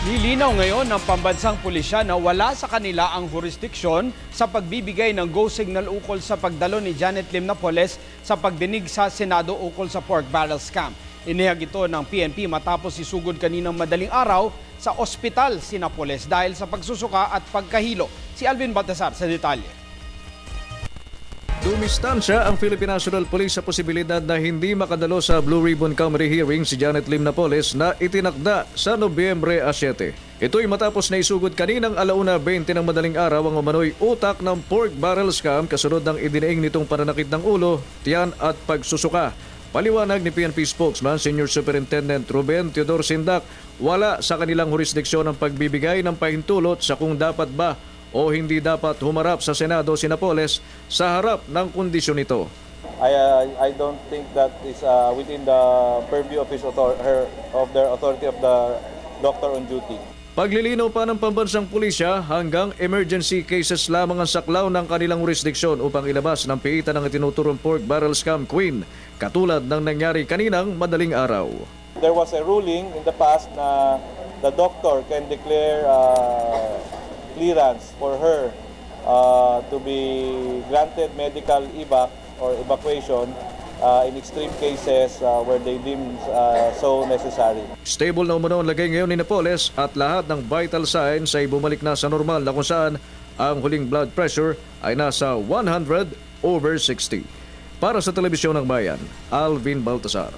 Nilinaw ngayon ng pambansang pulisya na wala sa kanila ang jurisdiksyon sa pagbibigay ng go signal ukol sa pagdalo ni Janet Lim Napoles sa pagdinig sa Senado ukol sa pork barrel scam. Inihag ito ng PNP matapos isugod kaninang madaling araw sa ospital si Napoles dahil sa pagsusuka at pagkahilo. Si Alvin Baltasar sa detalye. Dumistansya ang Philippine National Police sa posibilidad na hindi makadalo sa Blue Ribbon Comedy hearing si Janet Lim Napoles na itinakda sa Nobyembre 7. Ito'y matapos na isugod kaninang 1:20 ng madaling araw ang umano'y utak ng pork barrel scam kasunod ng idinaing nitong pananakit ng ulo, tiyan at pagsusuka. Paliwanag ni PNP spokesman Senior Superintendent Ruben Teodor Sindak, wala sa kanilang jurisdiksyon ang pagbibigay ng pahintulot sa kung dapat ba o hindi dapat humarap sa Senado si Napoles sa harap ng kondisyon nito. I don't think that is within the purview of their authority of the doctor on duty. Paglilinaw pa ng pambansang pulisya, hanggang emergency cases lamang ang saklaw ng kanilang jurisdiksyon upang ilabas ng piitan ng itinuturong pork barrel scam queen, katulad ng nangyari kaninang madaling araw. There was a ruling in the past na the doctor can declare clearance for her to be granted medical evac or evacuation in extreme cases where they deem so necessary. Stable na umano ang lagay ngayon ni Napoles at lahat ng vital signs ay bumalik na sa normal na kung saan ang huling blood pressure ay nasa 100/60. Para sa Telebisyon ng Bayan, Alvin Baltasar.